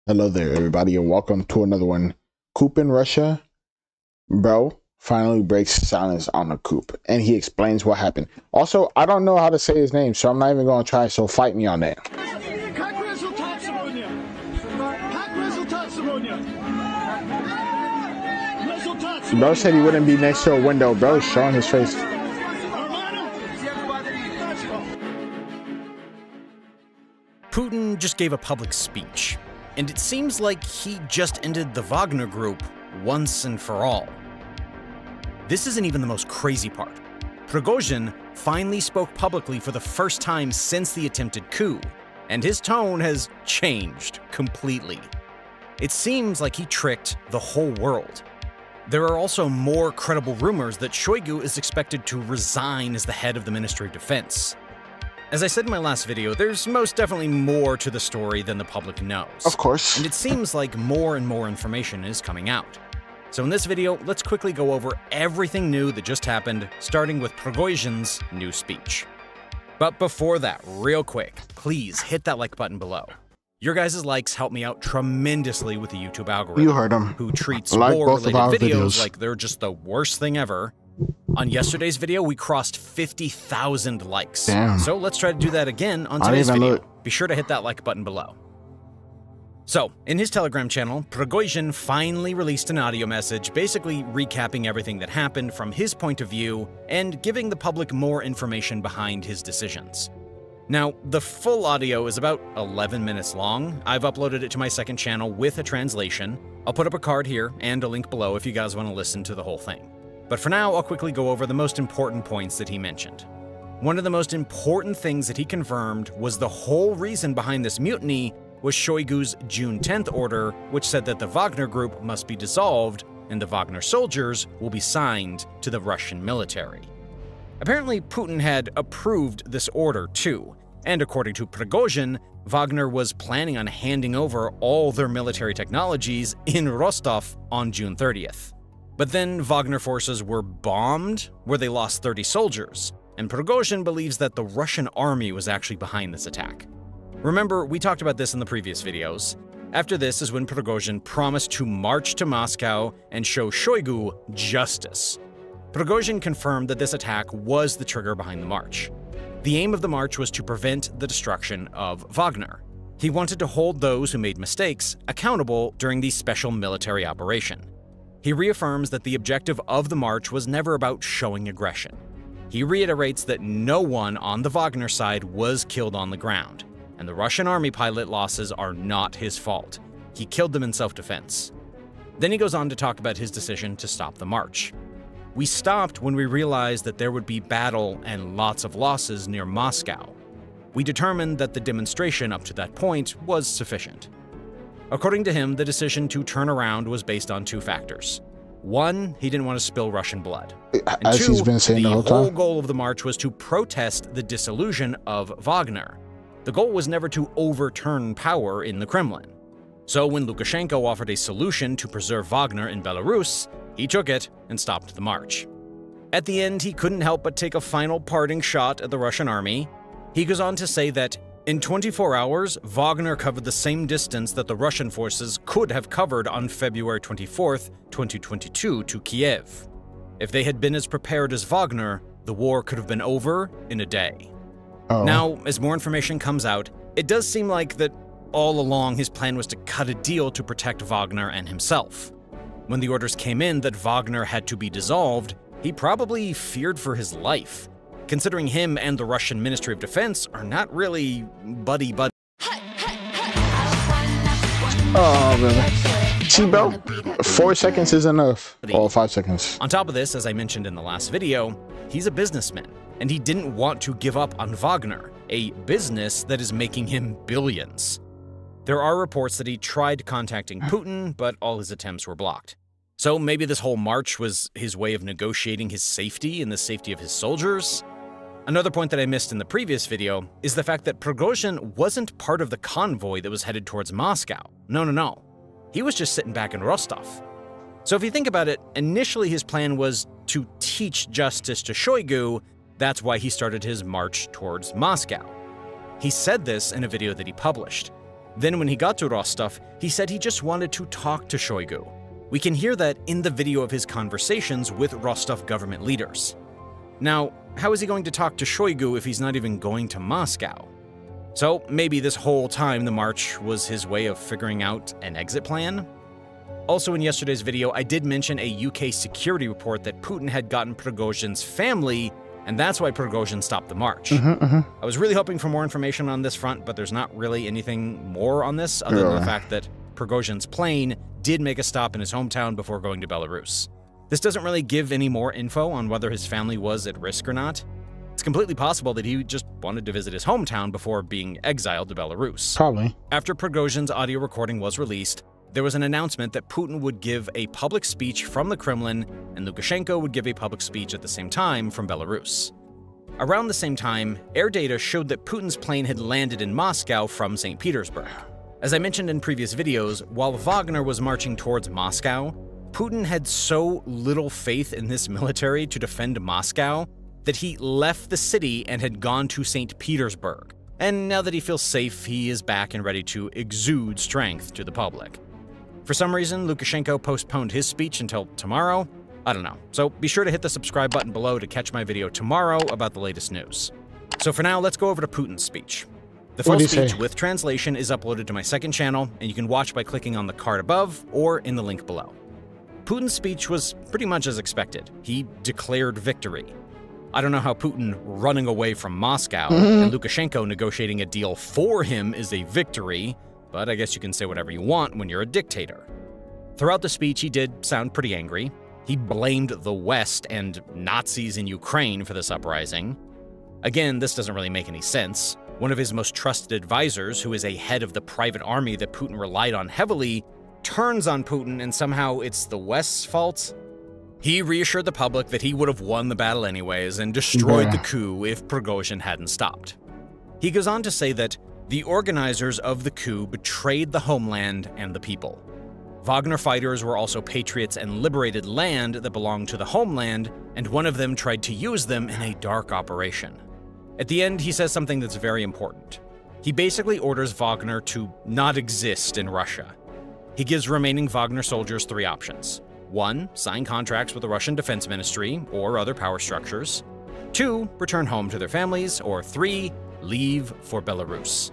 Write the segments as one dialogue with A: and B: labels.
A: Hello there, everybody, and welcome to another one. Coup in Russia. Bro finally breaks silence on the coup, and he explains what happened. Also, I don't know how to say his name, so I'm not even going to try, so fight me on that. Bro said he wouldn't be next to a window. Bro is showing his face.
B: Putin just gave a public speech, and it seems like he just ended the Wagner Group once and for all. This isn't even the most crazy part. Prigozhin finally spoke publicly for the first time since the attempted coup, and his tone has changed completely. It seems like he tricked the whole world. There are also more credible rumors that Shoigu is expected to resign as the head of the Ministry of Defense. As I said in my last video, there's most definitely more to the story than the public knows.
A: Of course.
B: And it seems like more and more information is coming out. So in this video, let's quickly go over everything new that just happened, starting with Prigozhin's new speech. But before that, real quick, please hit that like button below. Your guys' likes help me out tremendously with the YouTube algorithm.
A: You heard him.
B: Who treats
A: Like
B: war-related videos like they're just the worst thing ever. On yesterday's video, we crossed 50,000 likes.
A: Damn.
B: So let's try to do that again on today's video. Be sure to hit that like button below. So, in his Telegram channel, Prigozhin finally released an audio message basically recapping everything that happened from his point of view and giving the public more information behind his decisions. Now, the full audio is about 11 minutes long. I've uploaded it to my second channel with a translation. I'll put up a card here and a link below if you guys want to listen to the whole thing. But for now, I'll quickly go over the most important points that he mentioned. One of the most important things that he confirmed was the whole reason behind this mutiny was Shoigu's June 10th order, which said that the Wagner Group must be dissolved and the Wagner soldiers will be signed to the Russian military. Apparently, Putin had approved this order too, and according to Prigozhin, Wagner was planning on handing over all their military technologies in Rostov on June 30th. But then Wagner forces were bombed, where they lost 30 soldiers, and Prigozhin believes that the Russian army was actually behind this attack. Remember, we talked about this in the previous videos. After this is when Prigozhin promised to march to Moscow and show Shoigu justice. Prigozhin confirmed that this attack was the trigger behind the march. The aim of the march was to prevent the destruction of Wagner. He wanted to hold those who made mistakes accountable during the special military operation. He reaffirms that the objective of the march was never about showing aggression. He reiterates that no one on the Wagner side was killed on the ground, and the Russian army pilot losses are not his fault. He killed them in self-defense. Then he goes on to talk about his decision to stop the march. We stopped when we realized that there would be battle and lots of losses near Moscow. We determined that the demonstration up to that point was sufficient. According to him, the decision to turn around was based on two factors. One, he didn't want to spill Russian blood. And
A: as
B: two,
A: he's been saying the whole
B: goal of the march was to protest the dissolution of Wagner. The goal was never to overturn power in the Kremlin. So when Lukashenko offered a solution to preserve Wagner in Belarus, he took it and stopped the march. At the end, he couldn't help but take a final parting shot at the Russian army. He goes on to say that in 24 hours, Wagner covered the same distance that the Russian forces could have covered on February 24th, 2022 to Kiev. If they had been as prepared as Wagner, the war could have been over in a day. Now, as more information comes out, it does seem like that all along his plan was to cut a deal to protect Wagner and himself. When the orders came in that Wagner had to be dissolved, he probably feared for his life, considering him and the Russian Ministry of Defense are not really buddy-buddy.
A: Oh, man. See, bro? 4 seconds is enough. Oh, 5 seconds.
B: On top of this, as I mentioned in the last video, he's a businessman, and he didn't want to give up on Wagner, a business that is making him billions. There are reports that he tried contacting Putin, but all his attempts were blocked. So maybe this whole march was his way of negotiating his safety and the safety of his soldiers? Another point that I missed in the previous video is the fact that Prigozhin wasn't part of the convoy that was headed towards Moscow. No. He was just sitting back in Rostov. So if you think about it, initially his plan was to teach justice to Shoigu. That's why he started his march towards Moscow. He said this in a video that he published. Then when he got to Rostov, he said he just wanted to talk to Shoigu. We can hear that in the video of his conversations with Rostov government leaders. Now, how is he going to talk to Shoigu if he's not even going to Moscow? So maybe this whole time the march was his way of figuring out an exit plan? Also in yesterday's video, I did mention a UK security report that Putin had gotten Prigozhin's family, and that's why Prigozhin stopped the march. I was really hoping for more information on this front, but there's not really anything more on this other than the fact that Prigozhin's plane did make a stop in his hometown before going to Belarus. This doesn't really give any more info on whether his family was at risk or not. It's completely possible that he just wanted to visit his hometown before being exiled to Belarus.
A: Probably.
B: After Prigozhin's audio recording was released, there was an announcement that Putin would give a public speech from the Kremlin and Lukashenko would give a public speech at the same time from Belarus. Around the same time, air data showed that Putin's plane had landed in Moscow from St. Petersburg. As I mentioned in previous videos, while Wagner was marching towards Moscow, Putin had so little faith in this military to defend Moscow that he left the city and had gone to St. Petersburg. And now that he feels safe, he is back and ready to exude strength to the public. For some reason, Lukashenko postponed his speech until tomorrow. I don't know. So be sure to hit the subscribe button below to catch my video tomorrow about the latest news. So for now, let's go over to Putin's speech. The full speech with translation is uploaded to my second channel, and you can watch by clicking on the card above or in the link below. Putin's speech was pretty much as expected. He declared victory. I don't know how Putin running away from Moscow and Lukashenko negotiating a deal for him is a victory, but I guess you can say whatever you want when you're a dictator. Throughout the speech, he did sound pretty angry. He blamed the West and Nazis in Ukraine for this uprising. Again, this doesn't really make any sense. One of his most trusted advisors, who is a head of the private army that Putin relied on heavily, turns on Putin and somehow it's the West's fault. He reassured the public that he would have won the battle anyways and destroyed the coup if Prigozhin hadn't stopped. He goes on to say that the organizers of the coup betrayed the homeland and the people. Wagner fighters were also patriots and liberated land that belonged to the homeland, and one of them tried to use them in a dark operation. At the end, he says something that's very important. He basically orders Wagner to not exist in Russia. He gives remaining Wagner soldiers 3 options. 1, sign contracts with the Russian Defense Ministry or other power structures. 2, return home to their families. Or 3, leave for Belarus.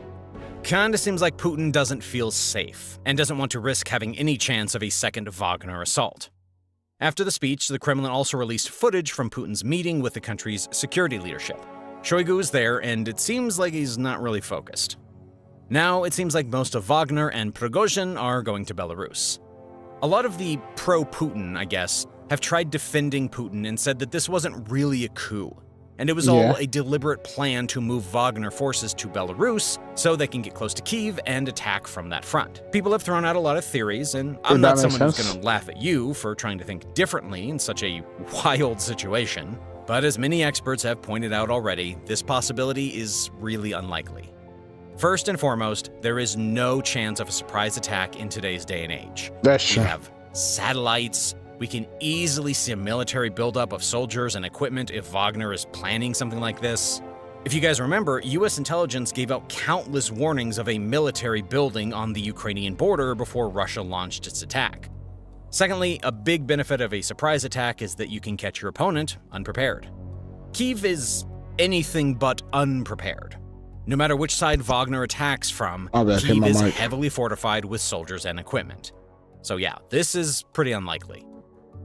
B: Kinda seems like Putin doesn't feel safe and doesn't want to risk having any chance of a second Wagner assault. After the speech, the Kremlin also released footage from Putin's meeting with the country's security leadership. Shoigu is there, and it seems like he's not really focused. Now, it seems like most of Wagner and Prigozhin are going to Belarus. A lot of the pro-Putin, I guess, have tried defending Putin and said that this wasn't really a coup, and it was all a deliberate plan to move Wagner forces to Belarus so they can get close to Kyiv and attack from that front. People have thrown out a lot of theories, and I'm not someone who's going to laugh at you for trying to think differently in such a wild situation. But as many experts have pointed out already, this possibility is really unlikely. First and foremost, there is no chance of a surprise attack in today's day and age.
A: That's true.
B: We have satellites. We can easily see a military buildup of soldiers and equipment if Wagner is planning something like this. If you guys remember, US intelligence gave out countless warnings of a military building on the Ukrainian border before Russia launched its attack. Secondly, a big benefit of a surprise attack is that you can catch your opponent unprepared. Kyiv is anything but unprepared. No matter which side Wagner attacks from, Kyiv is heavily fortified with soldiers and equipment. So yeah, this is pretty unlikely.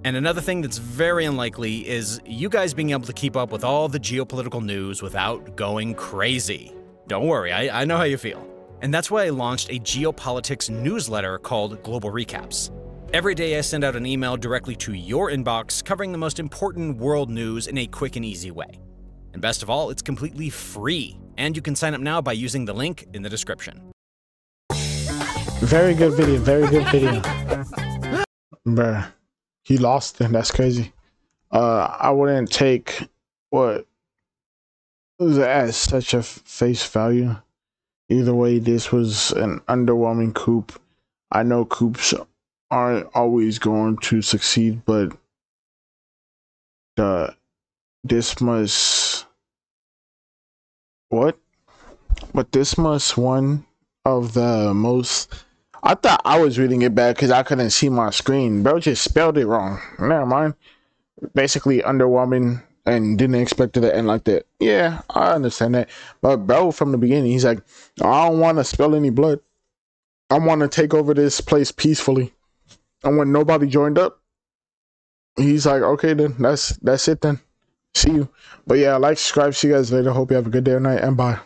B: And another thing that's very unlikely is you guys being able to keep up with all the geopolitical news without going crazy. Don't worry, I know how you feel. And that's why I launched a geopolitics newsletter called Global Recaps. Every day I send out an email directly to your inbox covering the most important world news in a quick and easy way. And best of all, it's completely free, and you can sign up now by using the link in the description.
A: Very good video, very good video. Bruh, he lost it, that's crazy. I wouldn't take what was as such a face value. Either way, this was an underwhelming coup. I know coups aren't always going to succeed, but this must of the most. I thought I was reading it bad because I couldn't see my screen. Bro just spelled it wrong. Never mind. Basically underwhelming and didn't expect it to end like that. Yeah, I understand that. But bro, from the beginning, he's like, I don't want to spill any blood. I want to take over this place peacefully. And when nobody joined up, he's like, okay, then that's it then. See you. But yeah, like, subscribe. See you guys later. Hope you have a good day or night, and bye.